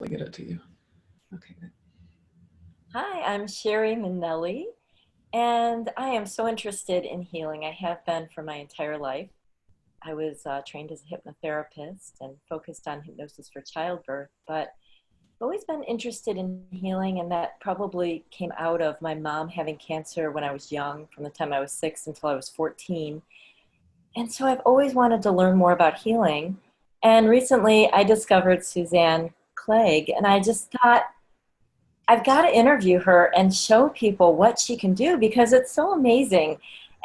I'll get it to you. Okay. Hi, I'm Sheri Menelli, and I am so interested in healing. I have been for my entire life. I was trained as a hypnotherapist and focused on hypnosis for childbirth, but I've always been interested in healing, and that probably came out of my mom having cancer when I was young, from the time I was 6 until I was 14. And so I've always wanted to learn more about healing. And recently I discovered Suzanne Clegg, and I just thought, I've got to interview her and show people what she can do because it's so amazing.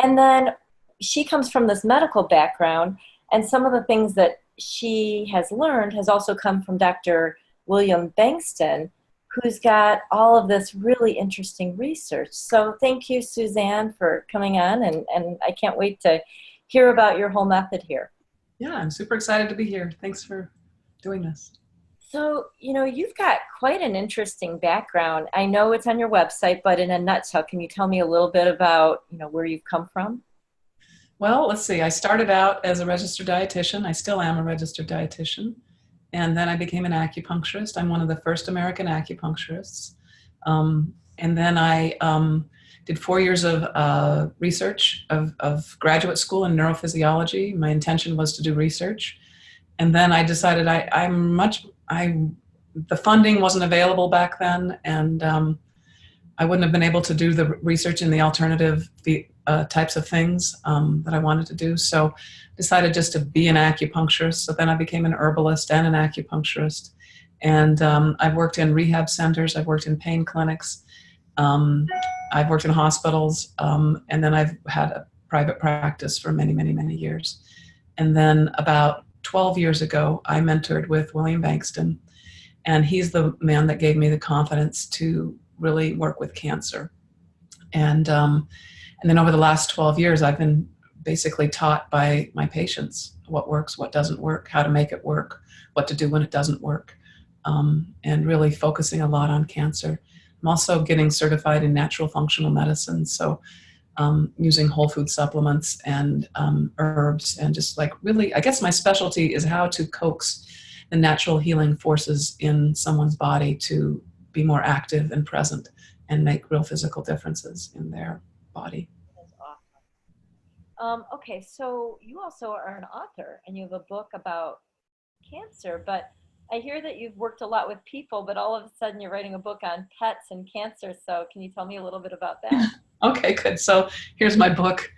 And then she comes from this medical background, and some of the things that she has learned has also come from Dr. William Bengston, who's got all of this really interesting research. So thank you, Suzanne, for coming on, and I can't wait to hear about your whole method here. Yeah, I'm super excited to be here. Thanks for doing this. So, you've got quite an interesting background. I know it's on your website, but in a nutshell, can you tell me a little bit about, where you've come from? Well, let's see. I started out as a registered dietitian. I still am a registered dietitian. And then I became an acupuncturist. I'm one of the first American acupuncturists. And then I did 4 years of research of graduate school in neurophysiology. My intention was to do research. And then I decided the funding wasn't available back then, and I wouldn't have been able to do the research in the alternative types of things that I wanted to do. So decided just to be an acupuncturist. So then I became an herbalist and an acupuncturist. And I've worked in rehab centers. I've worked in pain clinics. I've worked in hospitals. And then I've had a private practice for many, many, many years. And then about 12 years ago, I mentored with William Bengston, and he's the man that gave me the confidence to really work with cancer. And then over the last 12 years, I've been basically taught by my patients what works, what doesn't work, how to make it work, what to do when it doesn't work, and really focusing a lot on cancer. I'm also getting certified in natural functional medicine, so using whole food supplements and herbs, and just like really, I guess my specialty is how to coax the natural healing forces in someone's body to be more active and present and make real physical differences in their body. That's awesome. Okay, so you also are an author, and you have a book about cancer, but I hear that you've worked a lot with people, but all of a sudden you're writing a book on pets and cancer. So can you tell me a little bit about that? Okay, good. So here's my book.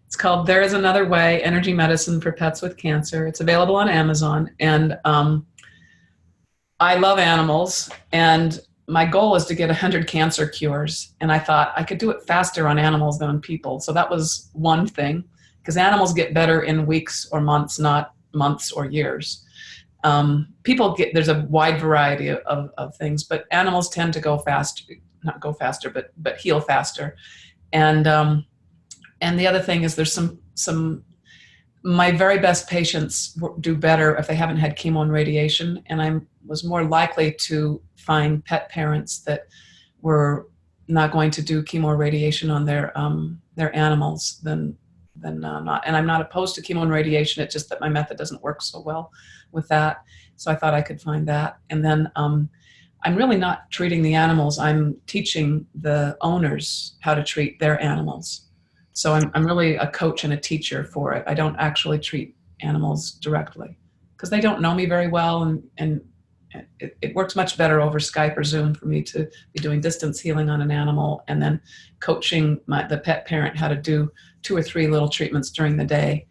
It's called There Is Another Way, Energy Medicine for Pets with Cancer. It's available on Amazon. And I love animals. And my goal is to get 100 cancer cures. And I thought I could do it faster on animals than on people. So that was one thing, because animals get better in weeks or months, not months or years. People there's a wide variety of things, but animals tend to go faster, not go faster, but heal faster. And the other thing is there's some my very best patients do better if they haven't had chemo and radiation, and I was more likely to find pet parents that were not going to do chemo or radiation on their animals than not. And I'm not opposed to chemo and radiation. It's just that my method doesn't work so well with that. So I thought I could find that. And then I'm really not treating the animals. I'm teaching the owners how to treat their animals. So I'm really a coach and a teacher for it. I don't actually treat animals directly because they don't know me very well, and it works much better over Skype or Zoom for me to be doing distance healing on an animal and then coaching the pet parent how to do 2 or 3 little treatments during the day,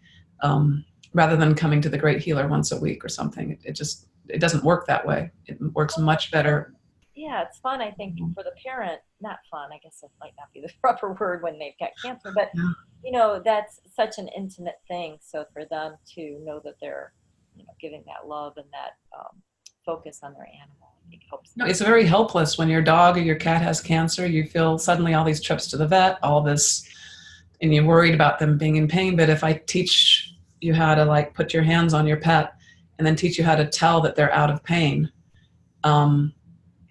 rather than coming to the great healer once a week or something. It doesn't work that way. It works much better. Yeah, it's fun, I think, for the parent. Not fun, I guess it might not be the proper word when they've got cancer, but that's such an intimate thing. So for them to know that they're giving that love and that focus on their animal, I think helps them. No, it's very helpless when your dog or your cat has cancer. You feel suddenly all these trips to the vet, all this, and you're worried about them being in pain. But if I teach you how to put your hands on your pet and then teach you how to tell that they're out of pain,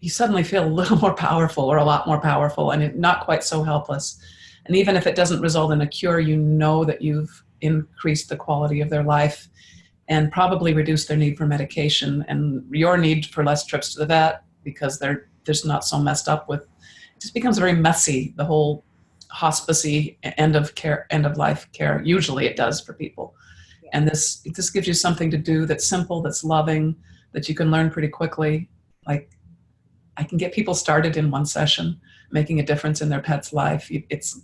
you suddenly feel a little more powerful, or a lot more powerful, and not quite so helpless. And even if it doesn't result in a cure, you know that you've increased the quality of their life and probably reduce their need for medication and your need for less trips to the vet because they're just not so messed up with, it just becomes very messy, the whole hospice-y end of life care. Usually it does for people. Yeah. And this gives you something to do that's simple, that's loving, that you can learn pretty quickly. Like, I can get people started in one session, making a difference in their pet's life. It's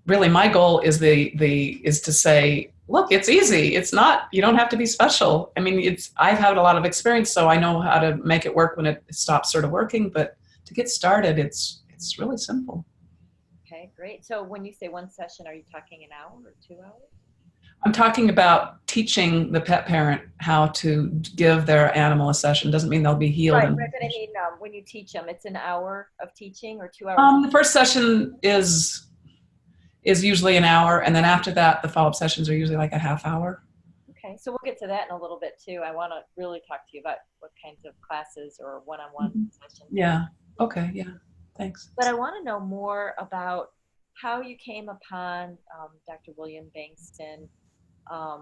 really, my goal is is to say, look, it's easy. It's not, you don't have to be special. I mean, I've had a lot of experience, so I know how to make it work when it stops sort of working, but to get started, it's really simple. Okay, great. So when you say one session, are you talking an hour or 2 hours? I'm talking about teaching the pet parent how to give their animal a session. Doesn't mean they'll be healed. Right, but I mean, when you teach them, it's an hour of teaching or 2 hours? The first session is usually an hour, and then after that, the follow-up sessions are usually like a half hour. Okay, so we'll get to that in a little bit too. I want to really talk to you about what kinds of classes or one-on-one sessions. Yeah. Okay. Yeah. Thanks. But I want to know more about how you came upon Dr. William Bengston. I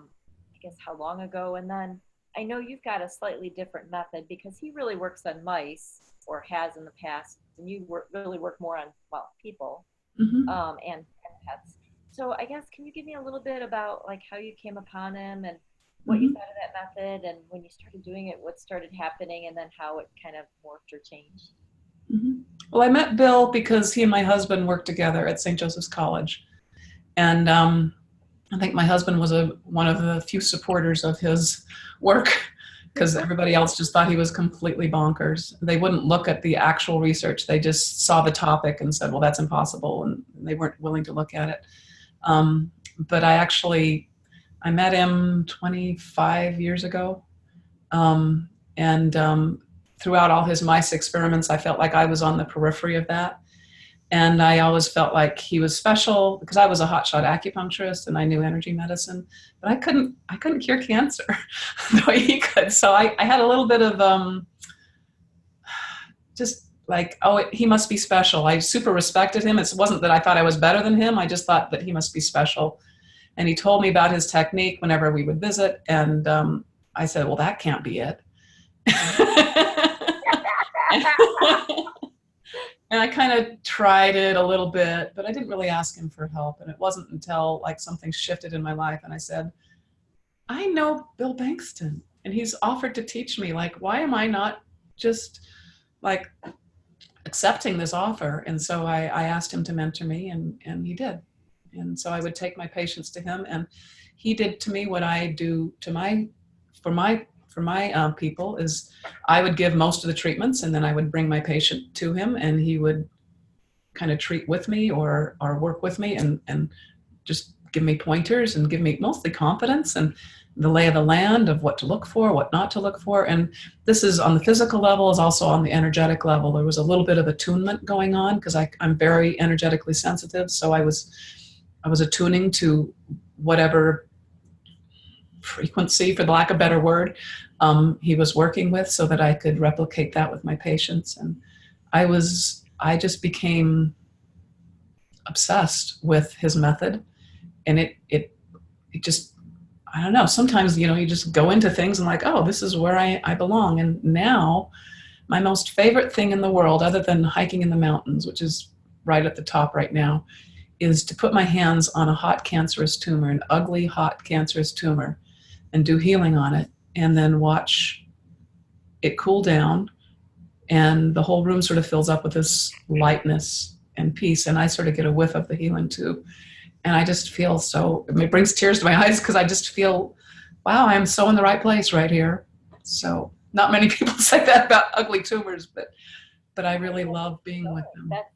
guess how long ago, and then I know you've got a slightly different method because he really works on mice, or has in the past, and you really work more on, well, people. And pets. So I guess, can you give me a little bit about like how you came upon him and what you thought of that method, and when you started doing it, what started happening, and then how it kind of morphed or changed? Well, I met Bill because he and my husband worked together at St. Joseph's College. And I think my husband was one of the few supporters of his work because everybody else just thought he was completely bonkers. They wouldn't look at the actual research. They just saw the topic and said, well, that's impossible. And they weren't willing to look at it. But I met him 25 years ago. Throughout all his mice experiments, I felt like I was on the periphery of that. And I always felt like he was special because I was a hotshot acupuncturist and I knew energy medicine, but I couldn't cure cancer the way he could. So I had a little bit of just like, oh, he must be special. I super respected him. It wasn't that I thought I was better than him. I just thought that he must be special. And he told me about his technique whenever we would visit. And I said, well, that can't be it. And I kind of tried it a little bit, but I didn't really ask him for help. And it wasn't until like something shifted in my life and I said, I know Bill Bengston and he's offered to teach me. Like, why am I not just like accepting this offer? And so I asked him to mentor me, and he did. And so I would take my patients to him, and he did to me what I do to for my people is I would give most of the treatments, and then I would bring my patient to him, and he would kind of treat with me or work with me and just give me pointers and give me mostly confidence and the lay of the land of what to look for, what not to look for. And this is on the physical level, is also on the energetic level. There was a little bit of attunement going on because I'm very energetically sensitive. So I was attuning to whatever frequency, for the lack of a better word, he was working with, so that I could replicate that with my patients. And I just became obsessed with his method. And it just, I don't know, sometimes, you just go into things and like, oh, this is where I belong. And now my most favorite thing in the world, other than hiking in the mountains, which is right at the top right now, is to put my hands on a hot cancerous tumor, an ugly, hot cancerous tumor, and do healing on it, and then watch it cool down, and the whole room sort of fills up with this lightness and peace, and I sort of get a whiff of the healing too. And I just feel it brings tears to my eyes because I just feel, wow, I'm so in the right place right here. So not many people say that about ugly tumors, but I really love being with them. That's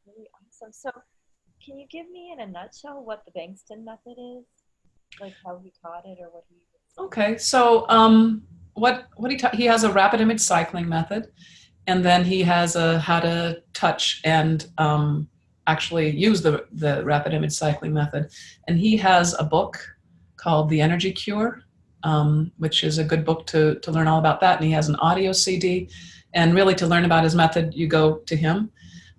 really awesome. So can you give me in a nutshell what the Bengston Method is? Like how he taught it or what he did? Okay, so what he has a rapid image cycling method, and then he has a how to touch and actually use the rapid image cycling method. And he has a book called The Energy Cure, which is a good book to learn all about that. And he has an audio CD, and really to learn about his method, you go to him.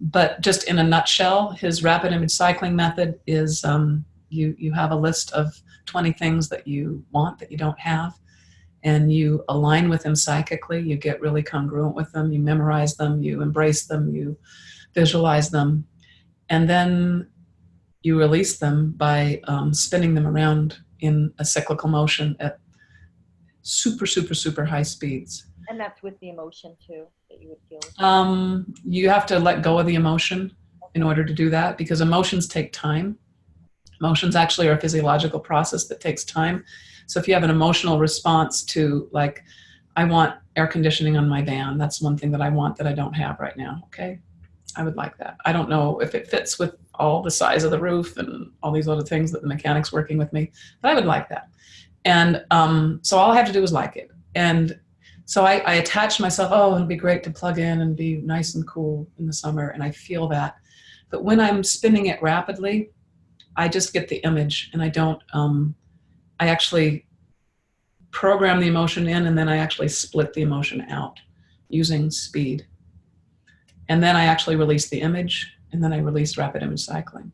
But just in a nutshell, his rapid image cycling method is you have a list of 20 things that you want that you don't have, and you align with them psychically. You get really congruent with them. You memorize them. You embrace them. You visualize them. And then you release them by spinning them around in a cyclical motion at super, super, super high speeds. And that's with the emotion too, that you would feel? You have to let go of the emotion in order to do that, because emotions take time. Emotions actually are a physiological process that takes time. So if you have an emotional response to, like, I want air conditioning on my van, that's one thing that I want that I don't have right now, okay? I would like that. I don't know if it fits with all the size of the roof and all these other things that the mechanic's working with me, but I would like that. And so all I have to do is like it. And so I attach myself, oh, it'll be great to plug in and be nice and cool in the summer, and I feel that. But when I'm spinning it rapidly, I just get the image, and I don't, I actually program the emotion in, and then I actually split the emotion out using speed. And then I actually release the image, and then I release rapid image cycling.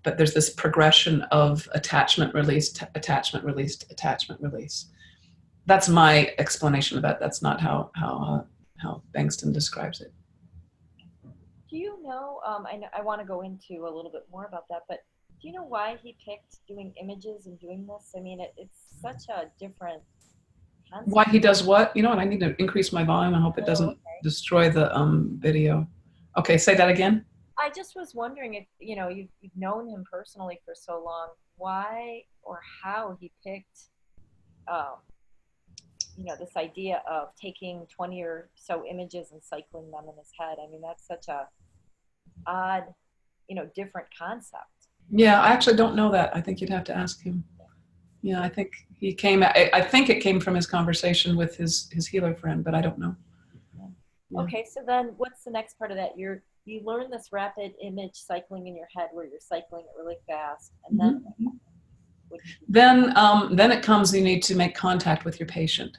But there's this progression of attachment, release, attachment, release, attachment, release. That's my explanation of that. That's not how Bengston describes it. Do you know, I want to go into a little bit more about that, but do you know why he picked doing images and doing this? I mean, it's such a different concept. Why he does what? You know what? I need to increase my volume. I hope it doesn't destroy the video. Okay, say that again. I just was wondering if, you know, you've known him personally for so long, why or how he picked, you know, this idea of taking 20 or so images and cycling them in his head. I mean, that's such a odd, you know, different concept. Yeah, I actually don't know that. I think you'd have to ask him. Yeah, I think he came, I think it came from his conversation with his healer friend, but I don't know. Yeah. Okay, so then what's the next part of that? You learn this rapid image cycling in your head where you're cycling it really fast, and then it comes, you need to make contact with your patient.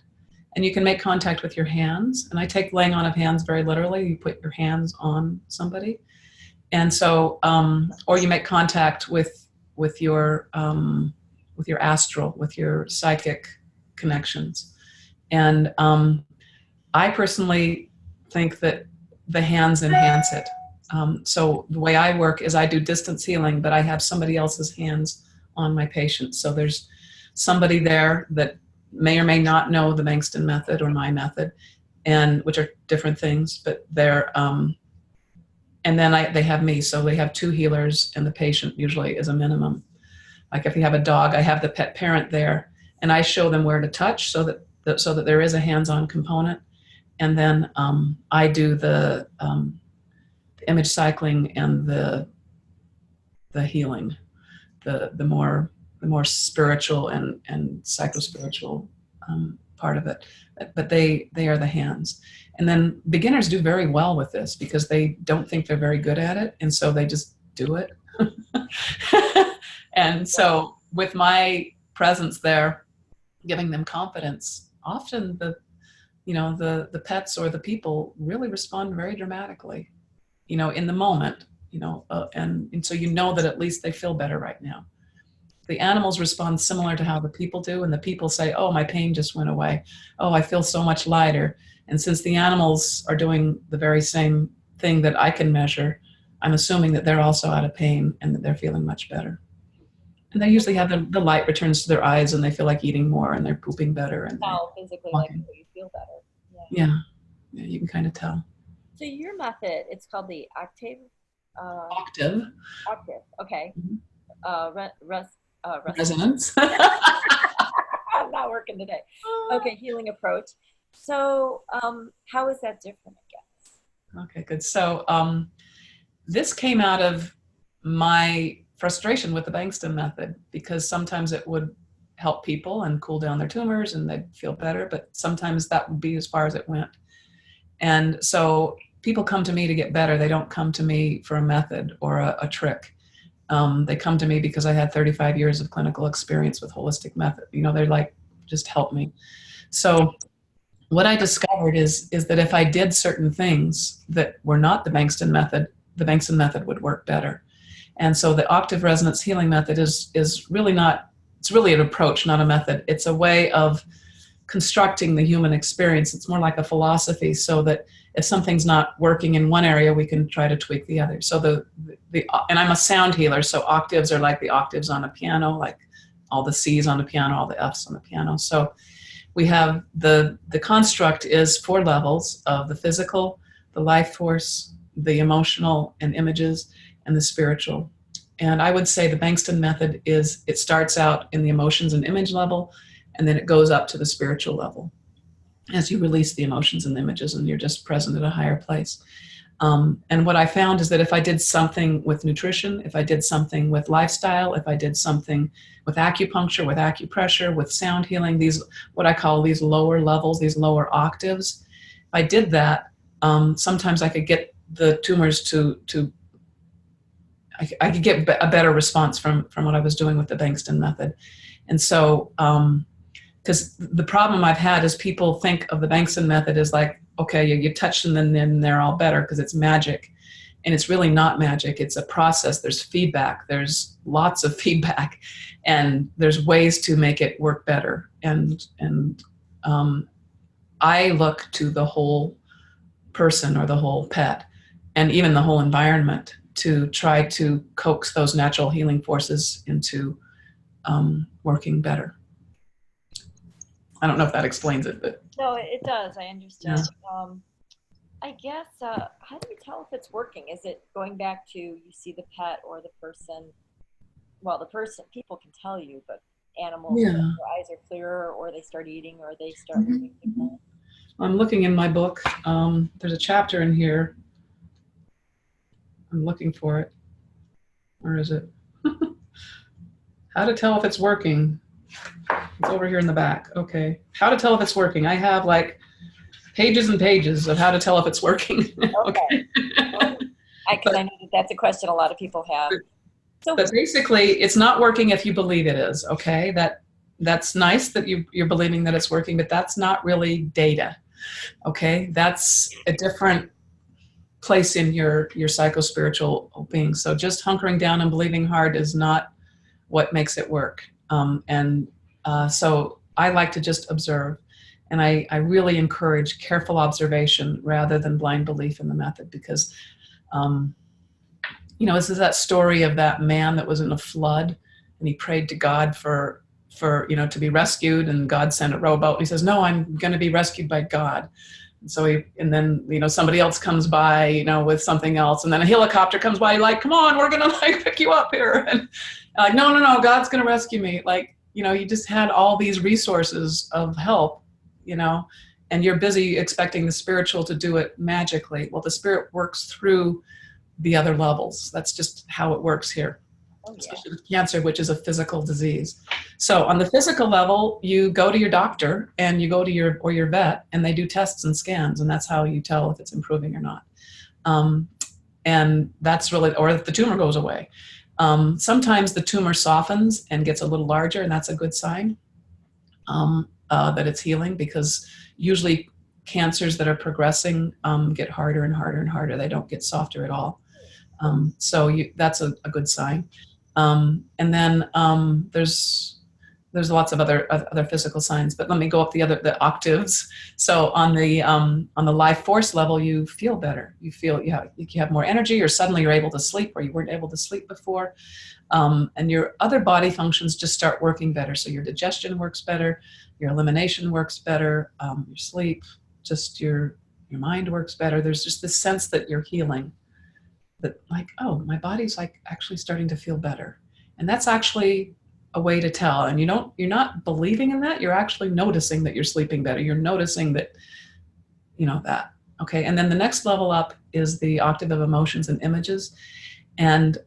And you can make contact with your hands. And I take laying on of hands very literally. You put your hands on somebody. And so, or you make contact with your astral, with your psychic connections. And I personally think that the hands enhance it. So the way I work is I do distance healing, but I have somebody else's hands on my patient. So there's somebody there that may or may not know the Bengston Method or my method, and which are different things, but they're, and then they have me. So they have two healers, and the patient usually is a minimum. Like if you have a dog, I have the pet parent there, and I show them where to touch so that there is a hands-on component. And then I do the image cycling and the healing, the more spiritual and psychospiritual part of it. But they are the hands. And then beginners do very well with this because they don't think they're very good at it, and so they just do it. And so with my presence there, giving them confidence, often the pets or the people really respond very dramatically, you know, in the moment, you know, and so you know that at least they feel better right now. The animals respond similar to how the people do, and the people say, oh, my pain just went away. Oh, I feel so much lighter. And since the animals are doing the very same thing that I can measure, I'm assuming that they're also out of pain and that they're feeling much better. And they usually have the light returns to their eyes, and they feel like eating more, and they're pooping better. And physically, like you feel better. Yeah, you can kind of tell. So your method, it's called the Octave. Octave. Octave. Okay. Mm-hmm. Resonance. I'm not working today. Okay, healing approach. So how is that different, I guess? Okay, good. So this came out of my frustration with the Bengston Method, because sometimes it would help people and cool down their tumors and they'd feel better, but sometimes that would be as far as it went. And so people come to me to get better. They don't come to me for a method or a trick. They come to me because I had 35 years of clinical experience with holistic method. You know, they're like, just help me. So what I discovered is that if I did certain things that were not the Bengston Method would work better. And so the octave resonance healing method is really not it's really an approach, not a method. It's a way of constructing the human experience. It's more like a philosophy, so that if something's not working in one area, we can try to tweak the other. So and I'm a sound healer, so octaves are like the octaves on a piano, like all the C's on the piano, all the F's on the piano. So we have the construct is 4 levels of the physical, the life force, the emotional and images, and the spiritual. And I would say the Bengston Method is, it starts out in the emotions and image level, and then it goes up to the spiritual level as you release the emotions and images and you're just present at a higher place. And what I found is that if I did something with nutrition, if I did something with lifestyle, if I did something with acupuncture, with acupressure, with sound healing, these, what I call these lower levels, these lower octaves, if I did that, sometimes I could get the tumors I could get a better response from what I was doing with the Bengston Method. And so, because the problem I've had is people think of the Bengston Method as like, okay, you touch them and then they're all better because it's magic. And it's really not magic. It's a process. There's feedback. There's lots of feedback. And there's ways to make it work better. And I look to the whole person or the whole pet and even the whole environment to try to coax those natural healing forces into working better. I don't know if that explains it, but No, it does. I understand. Yeah. I guess, how do you tell if it's working? Is it going back to you see the pet or the person? Well, the person, people can tell you, but animals, Yeah. their eyes are clearer, or they start eating, or they start moving. I'm looking in my book. There's a chapter in here. I'm looking for it. Where is it? How to tell if it's working. It's over here in the back. Okay. How to tell if it's working. I have like pages and pages of how to tell if it's working. Okay. Because I know that's a question a lot of people have. So, but basically, it's not working if you believe it is. Okay. That's nice that you're believing that it's working, but that's not really data. Okay. That's a different place in your psycho-spiritual being. So just hunkering down and believing hard is not what makes it work. So I like to just observe. And I really encourage careful observation rather than blind belief in the method, because, this is that story of that man that was in a flood and he prayed to God for to be rescued, and God sent a rowboat. He says, no, I'm going to be rescued by God. And so then somebody else comes by, with something else. And then a helicopter comes by, like, come on, we're going to pick you up here. And like, no, God's going to rescue me. Like, you just had all these resources of help, and you're busy expecting the spiritual to do it magically. Well, the spirit works through the other levels. That's just how it works here. Oh, yeah. Especially with cancer, which is a physical disease. So on the physical level, you go to your doctor and you go to your vet, and they do tests and scans, and that's how you tell if it's improving or not. And that's really, or if the tumor goes away. Sometimes the tumor softens and gets a little larger, and that's a good sign that it's healing, because usually cancers that are progressing get harder and harder and harder. They don't get softer at all. That's a good sign. And then there's lots of other physical signs, but let me go up the octaves. So on the life force level, you feel better. You feel you have more energy, or suddenly you're able to sleep where you weren't able to sleep before. And your other body functions just start working better. So your digestion works better, your elimination works better, your sleep, just your mind works better. There's just this sense that you're healing. That like, oh, my body's like actually starting to feel better. And that's actually a way to tell. And you're not believing in that, you're actually noticing that you're sleeping better. You're noticing that, that. Okay. And then the next level up is the octave of emotions and images. And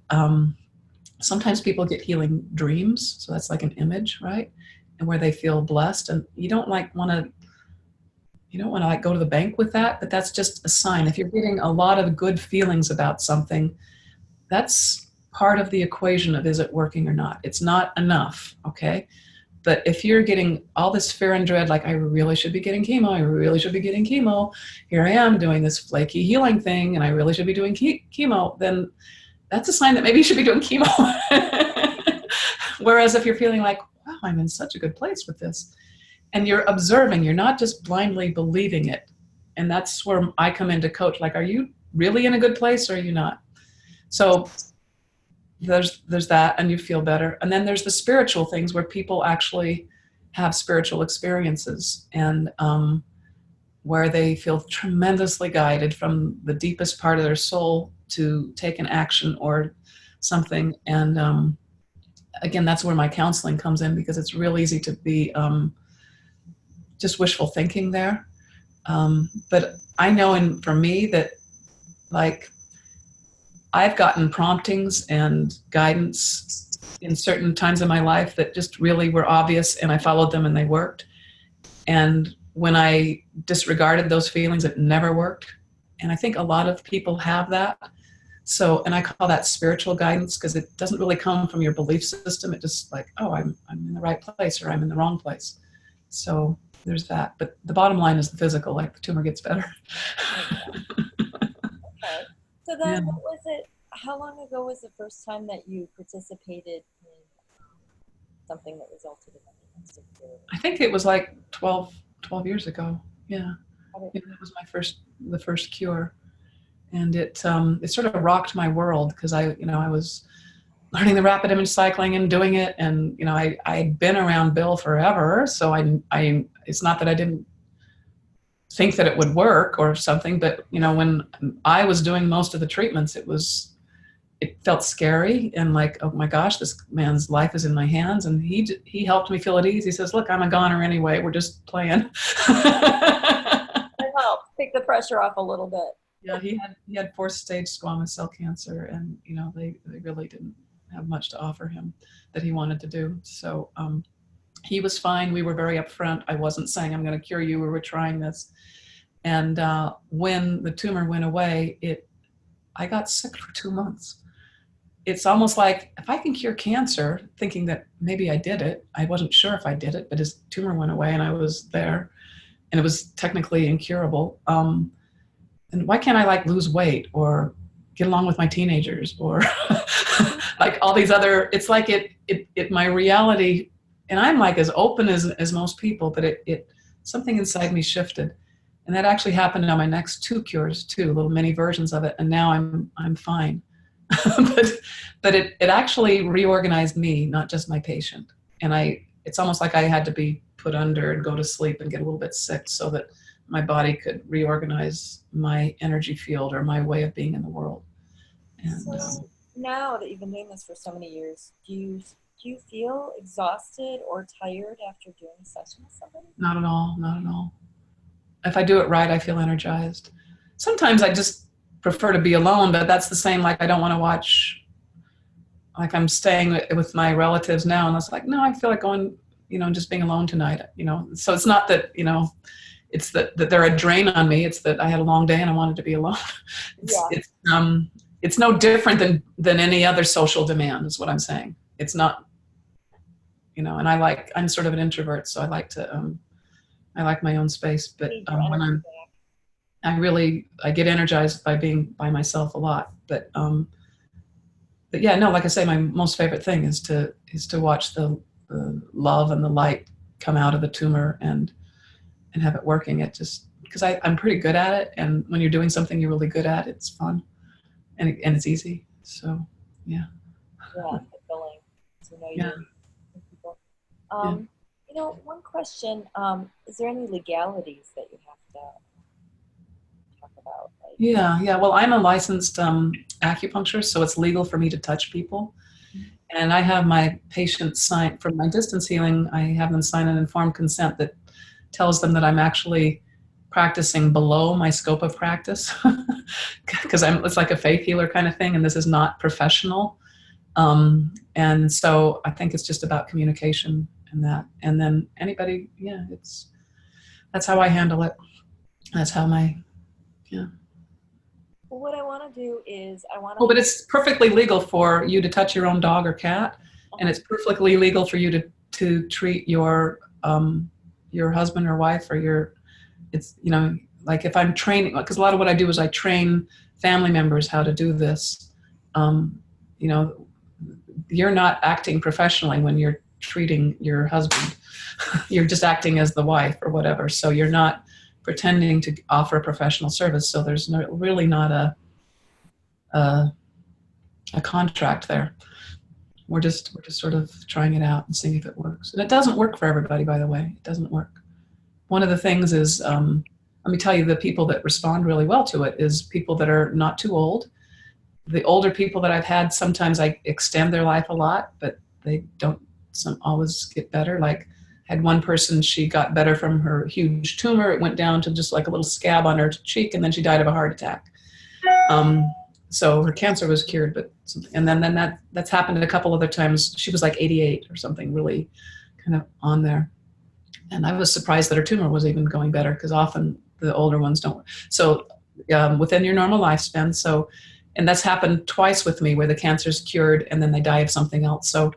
sometimes people get healing dreams. So that's like an image, right? And where they feel blessed. And you don't want to go to the bank with that, but that's just a sign. If you're getting a lot of good feelings about something, that's part of the equation of is it working or not. It's not enough, okay? But if you're getting all this fear and dread, like I really should be getting chemo, here I am doing this flaky healing thing, and I really should be doing chemo, then that's a sign that maybe you should be doing chemo. Whereas if you're feeling like, wow, I'm in such a good place with this. And you're observing, you're not just blindly believing it. And that's where I come in to coach. Like, are you really in a good place or are you not? So there's that, and you feel better. And then there's the spiritual things where people actually have spiritual experiences, and where they feel tremendously guided from the deepest part of their soul to take an action or something. And again, that's where my counseling comes in, because it's real easy to be just wishful thinking there. But I know for me that, like, I've gotten promptings and guidance in certain times of my life that just really were obvious, and I followed them and they worked. And when I disregarded those feelings, it never worked. And I think a lot of people have that. So, and I call that spiritual guidance, because it doesn't really come from your belief system. It just like, oh, I'm in the right place or I'm in the wrong place. So there's that. But the bottom line is the physical, like the tumor gets better. Okay. So then, what was it? How long ago was the first time that you participated in something that resulted in that? I think it was like 12 years ago. Yeah. That was the first cure. And it sort of rocked my world, because I was learning the rapid image cycling and doing it. And, I'd been around Bill forever. So I it's not that I didn't think that it would work or something, but, when I was doing most of the treatments, it felt scary and like, oh my gosh, this man's life is in my hands. And he helped me feel at ease. He says, look, I'm a goner anyway. We're just playing. It helped take the pressure off a little bit. Yeah, he had 4th stage squamous cell cancer, and they really didn't have much to offer him that he wanted to do. So he was fine. We were very upfront. I wasn't saying I'm going to cure you. We were trying this. And when the tumor went away, I got sick for 2 months. It's almost like, if I can cure cancer, thinking that maybe I did it. I wasn't sure if I did it, but his tumor went away and I was there, and it was technically incurable. And why can't I lose weight or get along with my teenagers or like all these other, it's like my reality, and I'm like as open as most people, but it something inside me shifted. And that actually happened on my next 2 cures too, little mini versions of it. And now I'm fine. but it actually reorganized me, not just my patient. And it's almost like I had to be put under and go to sleep and get a little bit sick so that my body could reorganize my energy field or my way of being in the world. And so now that you've been doing this for so many years, do you feel exhausted or tired after doing a session with somebody? Not at all. If I do it right, I feel energized. Sometimes I just prefer to be alone, but that's the same, like I don't want to watch, like I'm staying with my relatives now, and it's like, no, I feel like going, just being alone tonight, So it's not that, it's that they're a drain on me. It's that I had a long day and I wanted to be alone. It's no different than any other social demand, is what I'm saying. It's not, and I'm sort of an introvert, so I like to, I like my own space, but when I get energized by being by myself a lot. But yeah, no, like I say, my most favorite thing is to watch the love and the light come out of the tumor and have it working. It just, because I'm pretty good at it, and when you're doing something you're really good at, it's fun and it's easy. So yeah. Yeah, fulfilling. So Yeah. People. Yeah. One question, is there any legalities that you have to talk about? Yeah. Well, I'm a licensed acupuncturist, so it's legal for me to touch people. And I have my patients sign, for my distance healing, I have them sign an informed consent that tells them that I'm actually practicing below my scope of practice, because it's like a faith healer kind of thing, and this is not professional. And so I think it's just about communication and that. And then anybody, that's how I handle it. That's how Well, what I want to do is Oh, but it's perfectly legal for you to touch your own dog or cat, and it's perfectly legal for you to treat your husband or wife or like if I'm training, because a lot of what I do is I train family members how to do this. You're not acting professionally when you're treating your husband. You're just acting as the wife or whatever. So you're not pretending to offer a professional service. So there's really not a contract there. We're just sort of trying it out and seeing if it works. And it doesn't work for everybody, by the way. It doesn't work. One of the things is, let me tell you, the people that respond really well to it is people that are not too old. The older people that I've had, sometimes I extend their life a lot, but they don't always get better. Like, I had one person, she got better from her huge tumor. It went down to just like a little scab on her cheek, and then she died of a heart attack. So her cancer was cured, but something, and then that's happened a couple other times. She was like 88 or something, really kind of on there. And I was surprised that her tumor was even going better, because often the older ones don't. So within your normal lifespan. So, and that's happened twice with me, where the cancer's cured and then they die of something else. So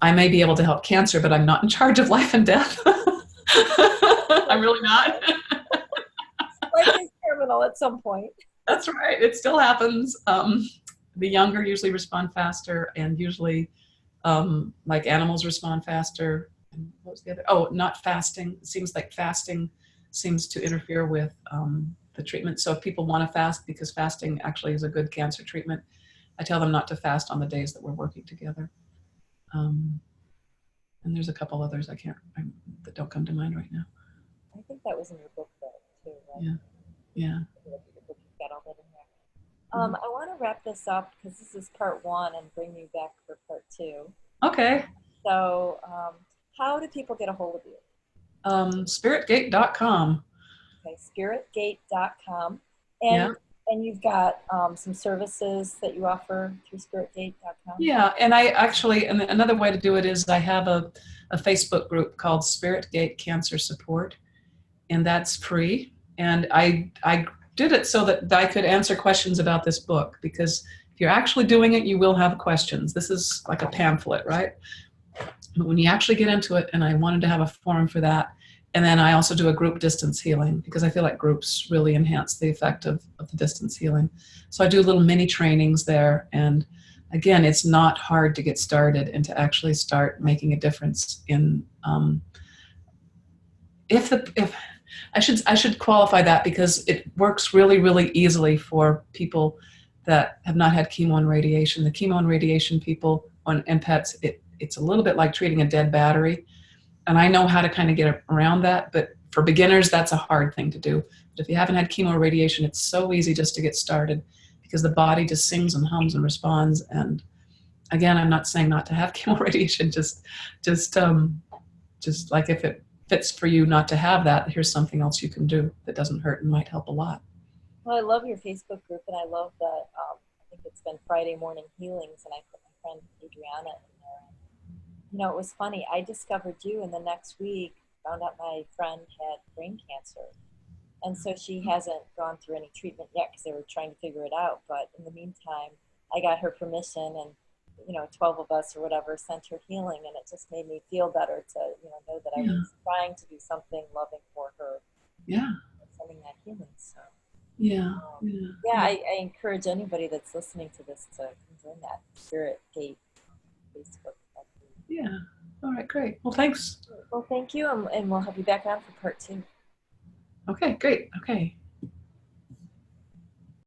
I may be able to help cancer, but I'm not in charge of life and death. I'm really not. Life is terminal at some point. That's right. It still happens. The younger usually respond faster, and usually like animals respond faster. And what was the other? Oh, not fasting. It seems like fasting seems to interfere with the treatment. So if people want to fast, because fasting actually is a good cancer treatment, I tell them not to fast on the days that we're working together. And there's a couple others that don't come to mind right now. I think that was in your book, though, too, right? Yeah. Yeah. Got all that in there. I want to wrap this up, because this is part 1, and bring you back for part 2. Okay. So how do people get a hold of you? Spiritgate.com. Okay, spiritgate.com. And you've got some services that you offer through spiritgate.com? Yeah, and I actually, and another way to do it is I have a Facebook group called Spiritgate Cancer Support, and that's free. And I did it so that I could answer questions about this book, because if you're actually doing it, you will have questions. This is like a pamphlet, right? But when you actually get into it, and I wanted to have a forum for that. And then I also do a group distance healing, because I feel like groups really enhance the effect of the distance healing. So I do little mini trainings there. And again, it's not hard to get started and to actually start making a difference in, if I should qualify that, because it works really, really easily for people that have not had chemo and radiation. The chemo and radiation people and pets, it's a little bit like treating a dead battery. And I know how to kind of get around that, but for beginners, that's a hard thing to do. But if you haven't had chemo or radiation, it's so easy just to get started, because the body just sings and hums and responds. And again, I'm not saying not to have chemo radiation, just like if it fits for you not to have that, here's something else you can do that doesn't hurt and might help a lot. Well, I love your Facebook group, and I love that I think it's been Friday morning healings, and I put my friend Adriana in there. You know, it was funny. I discovered you, and the next week found out my friend had brain cancer. And so she hasn't gone through any treatment yet, because they were trying to figure it out. But in the meantime, I got her permission, and 12 of us or whatever sent her healing, and it just made me feel better to know that I was trying to do something loving for her. Yeah. Sending that healing. So I encourage anybody that's listening to this to join that Spirit Gate Facebook. Yeah. All right, great. Well, thanks. Well, thank you, and we'll have you back on for part 2. Okay, great. Okay.